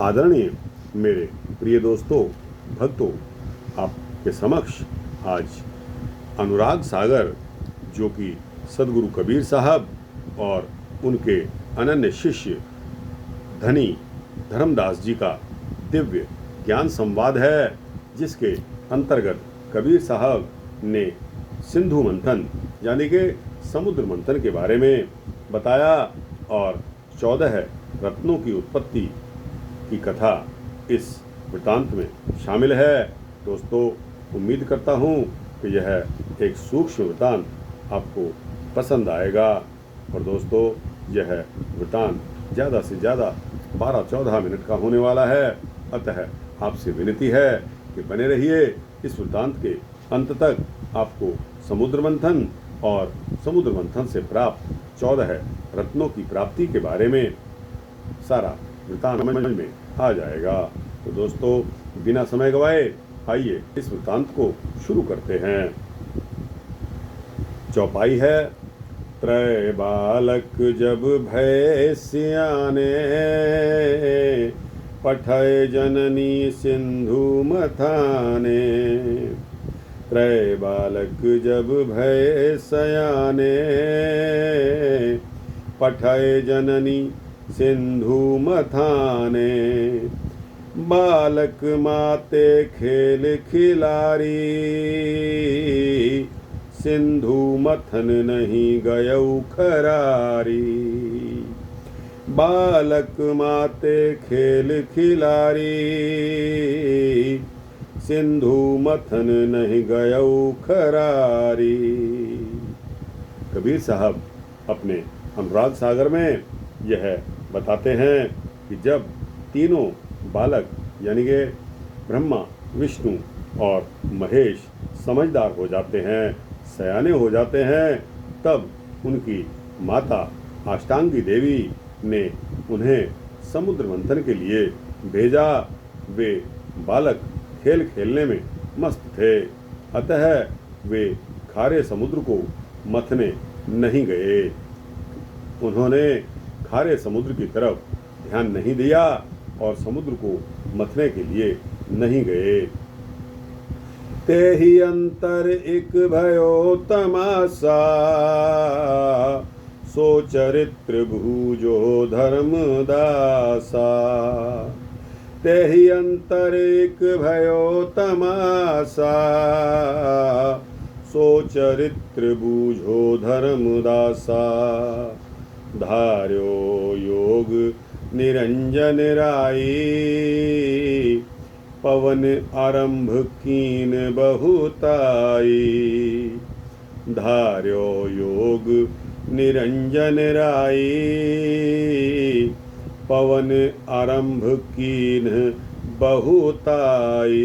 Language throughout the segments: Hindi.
आदरणीय मेरे प्रिय दोस्तों, भक्तों, आपके समक्ष आज अनुराग सागर, जो कि सदगुरु कबीर साहब और उनके अनन्य शिष्य धनी धर्मदास जी का दिव्य ज्ञान संवाद है, जिसके अंतर्गत कबीर साहब ने सिंधु मंथन यानी कि समुद्र मंथन के बारे में बताया और 14 रत्नों की उत्पत्ति की कथा इस वृत्तांत में शामिल है। दोस्तों, उम्मीद करता हूँ कि यह एक सूक्ष्म वृत्तांत आपको पसंद आएगा। और दोस्तों, यह वृत्तांत ज़्यादा से ज़्यादा 12-14 मिनट का होने वाला है, अतः आपसे विनती है कि बने रहिए इस वृत्तांत के अंत तक। आपको समुद्र मंथन और समुद्र मंथन से प्राप्त 14 रत्नों की प्राप्ति के बारे में सारा वृत्तांत समझ में आ जाएगा। तो दोस्तों, बिना समय गवाए आइए इस वृत्तांत को शुरू करते हैं। चौपाई है। त्रय बालक जब भय सियाने, पठय जननी सिंधु मथाने। त्रय बालक जब भय सयाने, पठय जननी सिंधु मथाने। बालक माते खेल खिलारी, सिंधु मथन नहीं गयौ खरारी। बालक माते खेल खिलारी, सिंधु मथन नहीं गयौ खरारी। कबीर साहब अपने अनुराग सागर में यह बताते हैं कि जब तीनों बालक यानी कि ब्रह्मा, विष्णु और महेश समझदार हो जाते हैं, सयाने हो जाते हैं, तब उनकी माता अष्टांगी देवी ने उन्हें समुद्र मंथन के लिए भेजा। वे बालक खेल खेलने में मस्त थे, अतः वे खारे समुद्र को मथने नहीं गए। उन्होंने खारे समुद्र की तरफ ध्यान नहीं दिया और समुद्र को मथने के लिए नहीं गए। ते ही अंतर एक भयो तमासा, सो चरित्र भूजो धर्मदासा। ते ही अंतर एक भयो तमासा, सो चरित्र बूझो धर्मदासा। धार्यो योग निरंजन राई, पवन आरंभ कीन बहुताई। धार्यो योग निरंजन राई, पवन आरंभ कीन बहुताई।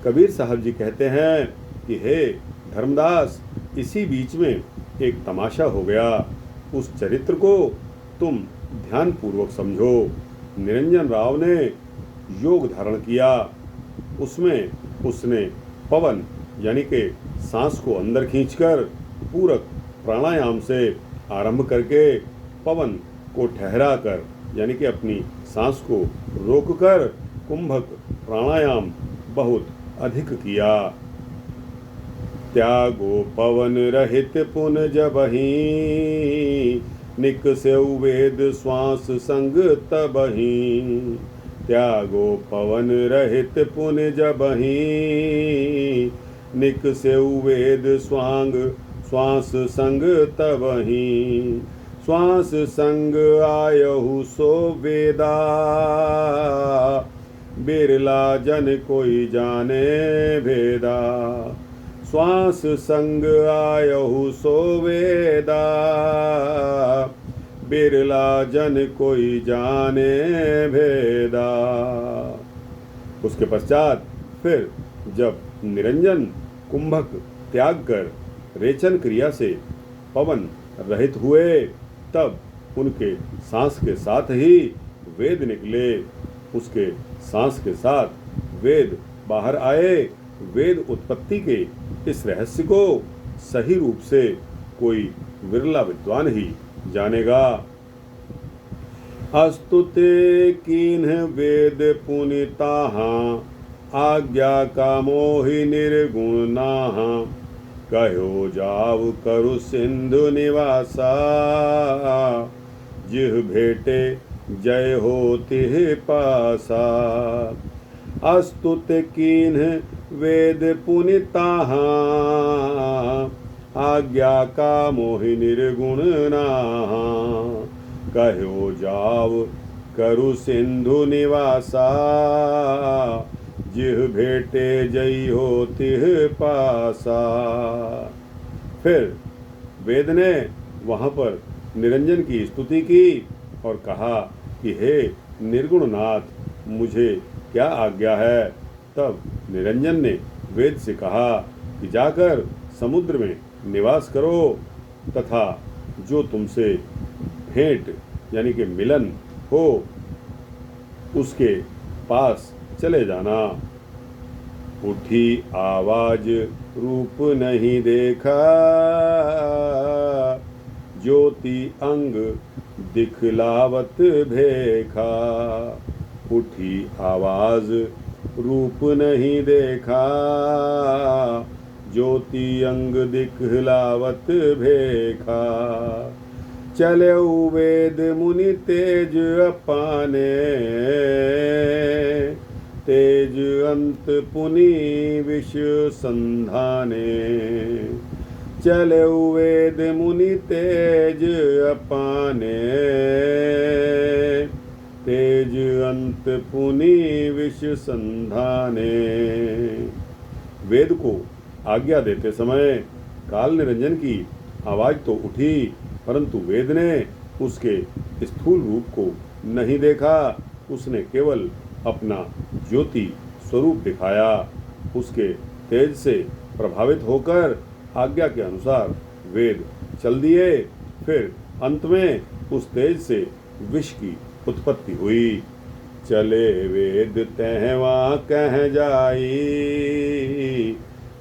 कबीर साहब जी कहते हैं कि हे धर्मदास, इसी बीच में एक तमाशा हो गया। उस चरित्र को तुम ध्यान पूर्वक समझो। निरंजन राव ने योग धारण किया, उसमें उसने पवन यानी कि सांस को अंदर खींचकर पूरक प्राणायाम से आरंभ करके पवन को ठहरा कर यानी कि अपनी सांस को रोककर कुंभक प्राणायाम बहुत अधिक किया। त्यागो पवन रहित पुन जबहि, निकसेउ वेद श्वास संग तबहि। त्यागो पवन रहित पुन जबहि, निकसेउ वेद श्वास संग तबहि। श्वास संग आयहु सो वेदा, बिरला जन कोई जाने भेदा। श्वास संग आयहु सो वेदा, बिरला जन कोई जाने भेदा। उसके पश्चात फिर जब निरंजन कुंभक त्याग कर रेचन क्रिया से पवन रहित हुए, तब उनके सांस के साथ ही वेद निकले। उसके सांस के साथ वेद बाहर आए। वेद उत्पत्ति के इस रहस्य को सही रूप से कोई विरला विद्वान ही जानेगा। अस्तुते कीन्ह वेद पुनिताहा, आज्ञा का मोहि निर्गुण नाहा। कहो जाव करु सिंधु निवासा, जिह भेटे जय हो तिह पासा। अस्तुत कीन्ह वेद पुनिताहा, आज्ञा का मोहि निर्गुण नाहा। कहो जाव करु सिंधु निवासा, जिह भेटे जई हो तिह पासा। फिर वेद ने वहाँ पर निरंजन की स्तुति की और कहा कि हे निर्गुण नाथ, मुझे क्या आज्ञा है। तब निरंजन ने वेद से कहा कि जाकर समुद्र में निवास करो तथा जो तुमसे भेंट यानी कि मिलन हो उसके पास चले जाना। उठी आवाज रूप नहीं देखा, ज्योति अंग दिखलावत भेखा। उठी आवाज रूप नहीं देखा, ज्योति अंग दिखलावत भेखा। चले वेद मुनि तेज अपाने, तेज अंत पुनि विष संधाने। चले वेद मुनि तेज अपाने, तेज अंत पुनि विष संधाने। वेद को आज्ञा देते समय काल निरंजन की आवाज तो उठी, परंतु वेद ने उसके स्थूल रूप को नहीं देखा। उसने केवल अपना ज्योति स्वरूप दिखाया। उसके तेज से प्रभावित होकर आज्ञा के अनुसार वेद चल दिए। फिर अंत में उस तेज से विष की उत्पत्ति हुई। चले वेद तहवा कह जाई,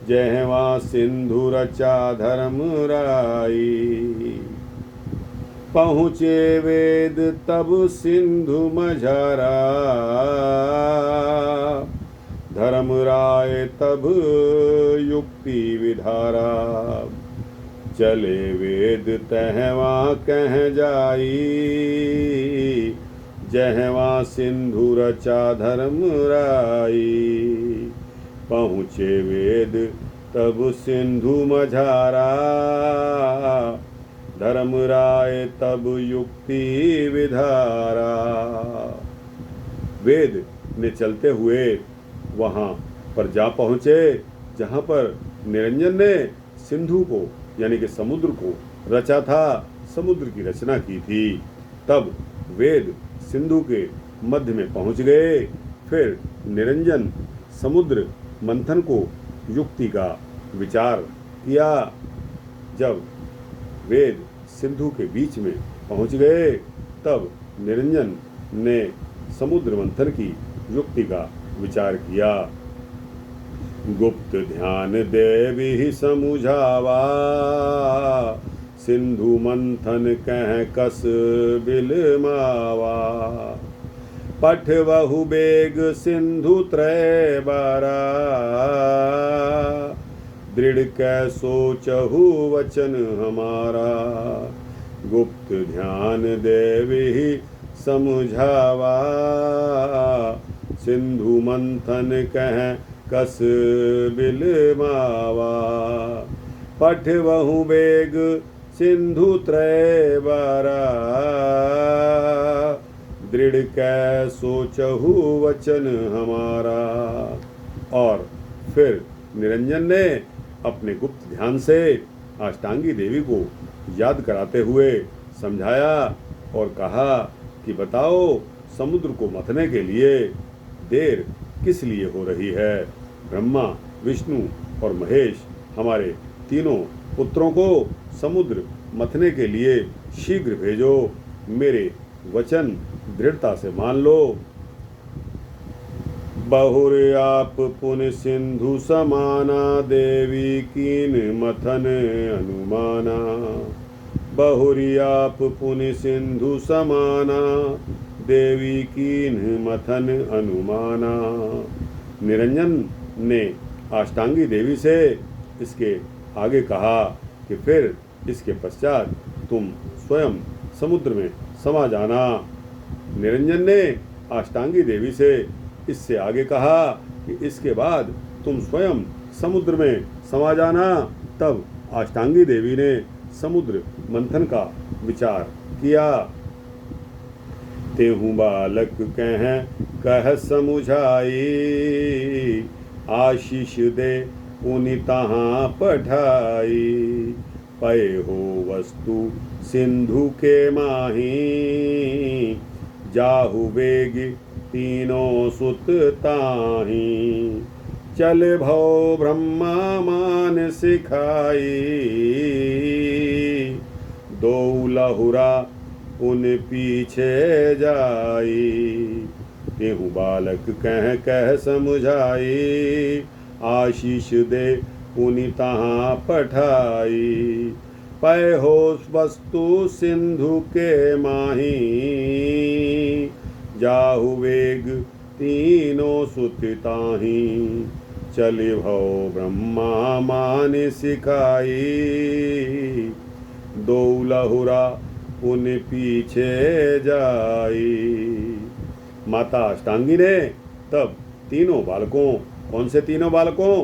जहवा सिंधु रचा धर्म राई। पहुँचे वेद तब सिंधु मझारा, धर्म राय तब युक्ति विधारा। चले वेद तहवा कह जाई, जहवा सिंधु रचा धर्म राई। पहुँचे वेद तब सिंधु मझारा, धर्म राय तब युक्ति विधारा। वेद ने चलते हुए वहाँ पर जा पहुँचे जहाँ पर निरंजन ने सिंधु को यानी कि समुद्र को रचा था, समुद्र की रचना की थी। तब वेद सिंधु के मध्य में पहुँच गए। फिर निरंजन समुद्र मंथन को युक्ति का विचार किया। जब वेद सिंधु के बीच में पहुंच गए तब निरंजन ने समुद्र मंथन की युक्ति का विचार किया। गुप्त ध्यान देवी समुझावा, सिंधु मंथन कह कस बिलमावा। पठ बहु बेग सिंधु त्रय बारा, दृढ़ कै सोचहु वचन हमारा। गुप्त ध्यान देवी समझावा, सिंधु मंथन कह कस बिलमावा। पठ बहु बेग सिंधु त्रय बारा, दृढ़ कै सोचहु वचन हमारा। और फिर निरंजन ने अपने गुप्त ध्यान से अष्टांगी देवी को याद कराते हुए समझाया और कहा कि बताओ समुद्र को मथने के लिए देर किस लिए हो रही है। ब्रह्मा, विष्णु और महेश हमारे तीनों पुत्रों को समुद्र मथने के लिए शीघ्र भेजो। मेरे वचन दृढ़ता से मान लो। बहुर आप पुन सिंधु समाना, देवी कीन मथन अनुमाना। बहुरियाप पुनि सिंधु समाना, देवी कीन मथन अनुमाना। निरंजन ने अष्टांगी देवी से इसके आगे कहा कि फिर इसके पश्चात तुम स्वयं समुद्र में समा जाना। निरंजन ने अष्टांगी देवी से इससे आगे कहा कि इसके बाद तुम स्वयं समुद्र में समा जाना। तब अष्टांगी देवी ने समुद्र मंथन का विचार किया। तेहु बालक कह समुझाई, आशीष दे पुनि तहाँ पठाई। पए हो वस्तु सिंधु के माही, जाहु वेग तीनों सुत ताही। चल भव ब्रह्मा मान सिखाई, दो लहुरा उन पीछे जाई। तेहु बालक कह समुझाई, आशीष दे पुनि तहाँ पठाई। पय हो वस्तु सिंधु के माही, जाहु वेग तीनों सुत ताही। चले भव ब्रह्मा मान सिखाई, दो लहुरा उन पीछे जाई। माता अष्टांगी ने तब तीनों बालकों, कौन से तीनों बालकों?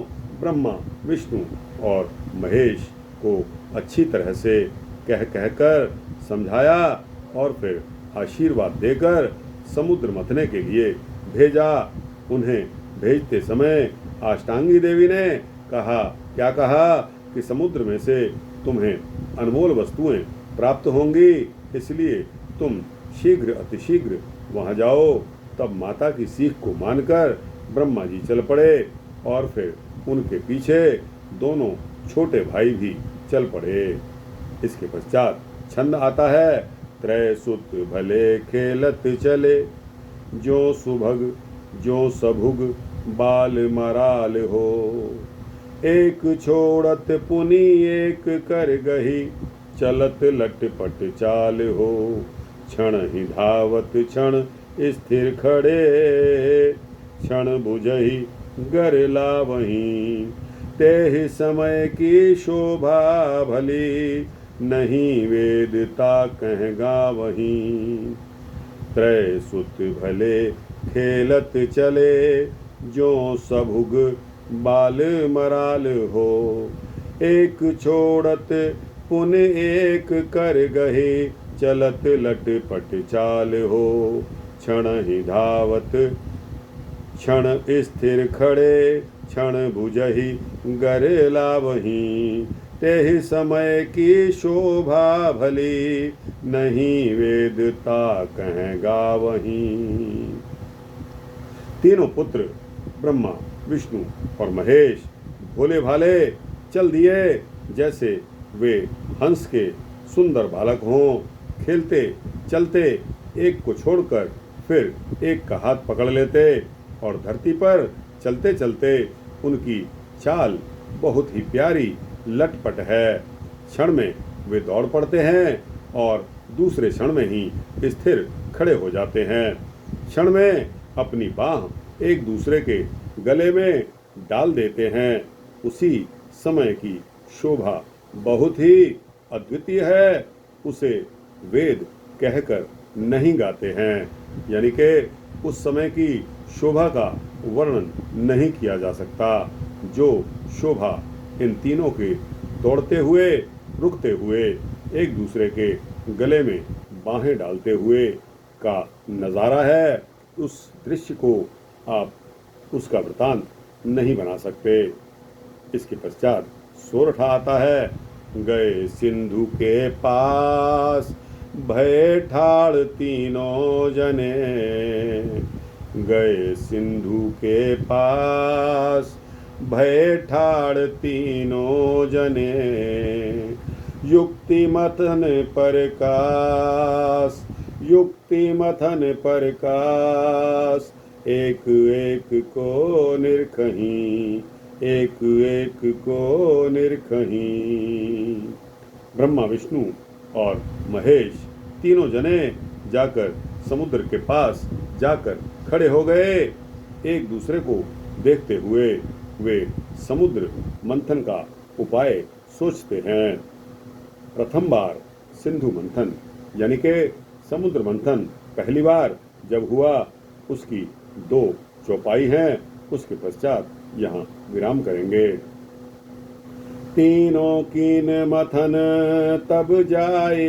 ब्रह्मा, विष्णु और महेश को अच्छी तरह से कहकर समझाया और फिर आशीर्वाद देकर समुद्र मथने के लिए भेजा। उन्हें भेजते समय अष्टांगी देवी ने कहा, क्या कहा? कि समुद्र में से तुम्हें अनमोल वस्तुएं प्राप्त होंगी, इसलिए तुम शीघ्र अतिशीघ्र वहां जाओ। तब माता की सीख को मानकर ब्रह्मा जी चल पड़े और फिर उनके पीछे दोनों छोटे भाई भी चल पड़े। इसके पश्चात छंद आता है, त्रय सुत भले खेलत चले, जो सुभग जो सभुग बाल मराल हो। एक छोड़त पुनि एक कर गही, चलत लटपट चाल हो। क्षण ही धावत क्षण स्थिर खड़े, क्षण बुझही गर लावहीं। तेहि समय की शोभा भली, नहीं वेदता कह गावहीं। त्रय सुत भले खेलत चले, जो सभुग बाल मराल हो। एक छोड़त पुन एक कर गहे, चलत लटपट चाल हो। क्षण ही धावत क्षण स्थिर खड़े, क्षण बुझही गर लावहीं। तेहि समय की शोभा भली, नहीं वेदता कह गावहीं। तीनों पुत्र ब्रह्मा, विष्णु और महेश भोले भाले चल दिए, जैसे वे हंस के सुंदर बालक हों। खेलते चलते एक को छोड़कर फिर एक का हाथ पकड़ लेते और धरती पर चलते चलते उनकी चाल बहुत ही प्यारी लटपट है। क्षण में वे दौड़ पड़ते हैं और दूसरे क्षण में ही स्थिर खड़े हो जाते हैं। क्षण में अपनी बाह एक दूसरे के गले में डाल देते हैं। उसी समय की शोभा बहुत ही अद्वितीय है, उसे वेद कहकर नहीं गाते हैं। यानी कि उस समय की शोभा का वर्णन नहीं किया जा सकता। जो शोभा इन तीनों के दौड़ते हुए, रुकते हुए, एक दूसरे के गले में बाहें डालते हुए का नज़ारा है, उस दृश्य को आप उसका वृतांत नहीं बना सकते। इसके पश्चात सोरठा आता है, गए सिंधु के पास भय ठाड़ तीनों जने। गए सिंधु के पास भय ठाड़ तीनों जने। युक्ति मथन प्रकाश, युक्ति मथन प्रकाश। एक एक को निरखहीं, एक एक को निरखहीं। ब्रह्मा, विष्णु और महेश तीनों जने जाकर समुद्र के पास जाकर खड़े हो गए। एक दूसरे को देखते हुए वे समुद्र मंथन का उपाय सोचते हैं। प्रथम बार सिंधु मंथन यानी कि समुद्र मंथन पहली बार जब हुआ उसकी 2 चौपाई हैं। उसके पश्चात यहाँ विराम करेंगे। तीनों कीन मथन तब जाए,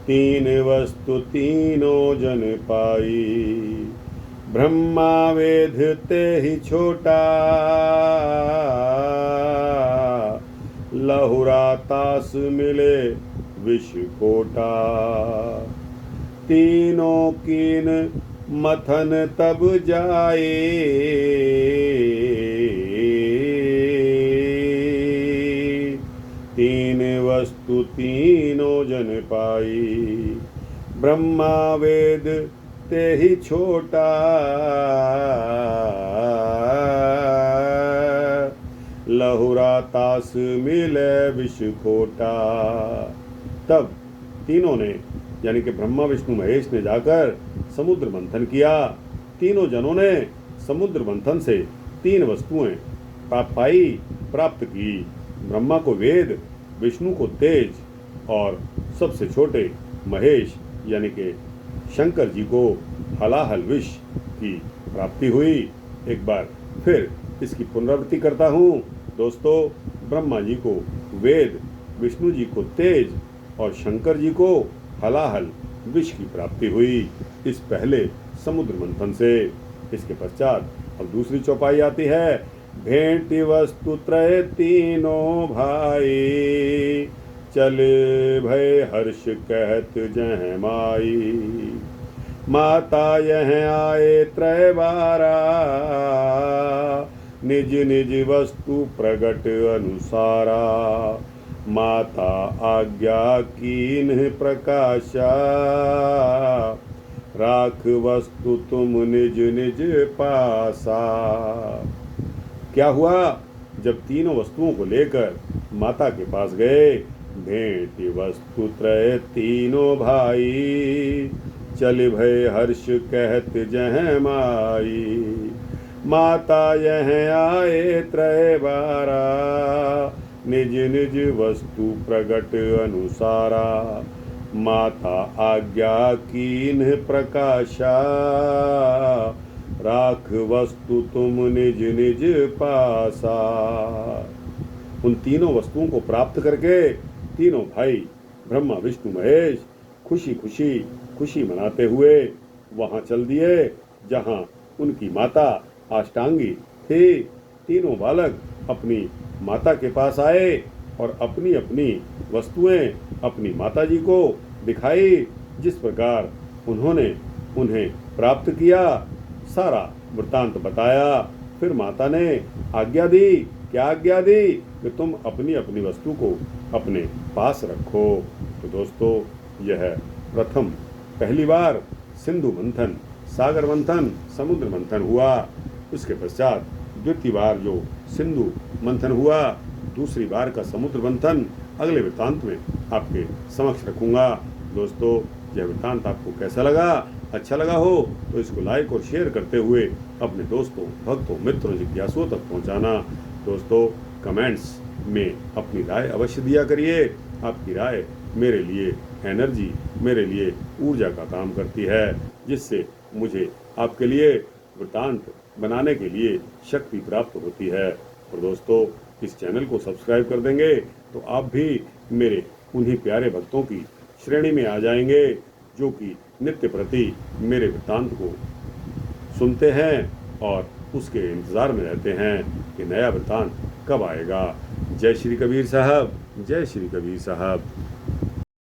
तीन वस्तु तीनों जन पाई, ब्रह्मा वेद ते ही छोटा, लहुरा तास मिले विष कोटा। तीनों कीन मथन तब जाए, तीन वस्तु तीनों जन पाई, ब्रह्मा वेद ते ही छोटा, लहुरा तास मिले विष खोटा। तब तीनों ने यानी कि ब्रह्मा विष्णु महेश ने जाकर समुद्र मंथन किया। तीनों जनों ने समुद्र मंथन से 3 वस्तुएं प्राप्त की। ब्रह्मा को वेद, विष्णु को तेज और सबसे छोटे महेश यानी कि शंकर जी को हलाहल विष की प्राप्ति हुई। एक बार फिर इसकी पुनरावृत्ति करता हूँ दोस्तों। ब्रह्मा जी को वेद, विष्णु जी को तेज और शंकर जी को हलाहल विष की प्राप्ति हुई इस पहले समुद्र मंथन से। इसके पश्चात अब दूसरी चौपाई आती है। भेंटी वस्तु त्रय तीनों भाई, चले भय हर्ष कहत जह माई, माता यह आए त्रय बारा, निज निज वस्तु प्रगट अनुसारा, माता आज्ञा कीन्ह प्रकाशा, राख वस्तु तुम निज निज पासा। क्या हुआ? जब तीनों वस्तुओं को लेकर माता के पास गए। भेंट वस्तु त्रय तीनों भाई, चल भय हर्ष कहत जह माई, माता यह आए त्रय बारा, निज निज वस्तु प्रगट अनुसारा, माता आज्ञा कीन्ह प्रकाशा, राख वस्तु तुम निज निज पासा। उन तीनों वस्तुओं को प्राप्त करके तीनों भाई ब्रह्मा विष्णु महेश खुशी मनाते हुए वहां चल दिए जहां उनकी माता अष्टांगी थी। तीनों बालक अपनी माता के पास आए और अपनी अपनी वस्तुएं अपनी माता जी को दिखाई। जिस प्रकार उन्होंने उन्हें प्राप्त किया सारा वृत्तांत बताया। फिर माता ने आज्ञा दी। क्या आज्ञा दी? कि तुम अपनी अपनी वस्तु को अपने पास रखो। तो दोस्तों यह पहली बार सिंधु मंथन, सागर मंथन, समुद्र मंथन हुआ। उसके पश्चात द्वितीय बार जो सिंधु मंथन हुआ, दूसरी बार का समुद्र मंथन अगले वृत्तांत में आपके समक्ष रखूंगा। दोस्तों यह वृत्तांत आपको कैसा लगा? अच्छा लगा हो तो इसको लाइक और शेयर करते हुए अपने दोस्तों, भक्तों, मित्रों, जिज्ञासुओं तक पहुंचाना। दोस्तों कमेंट्स में अपनी राय अवश्य दिया करिए। आपकी राय मेरे लिए एनर्जी, मेरे लिए ऊर्जा का काम करती है, जिससे मुझे आपके लिए वृत्तांत बनाने के लिए शक्ति प्राप्त होती है। और दोस्तों इस चैनल को सब्सक्राइब कर देंगे तो आप भी मेरे उन्हीं प्यारे भक्तों की श्रेणी में आ जाएंगे जो कि नित्य प्रति मेरे वृत्तांत को सुनते हैं और उसके इंतज़ार में रहते हैं कि नया वृत्तांत कब आएगा। जय श्री कबीर साहब, जय श्री कबीर साहब।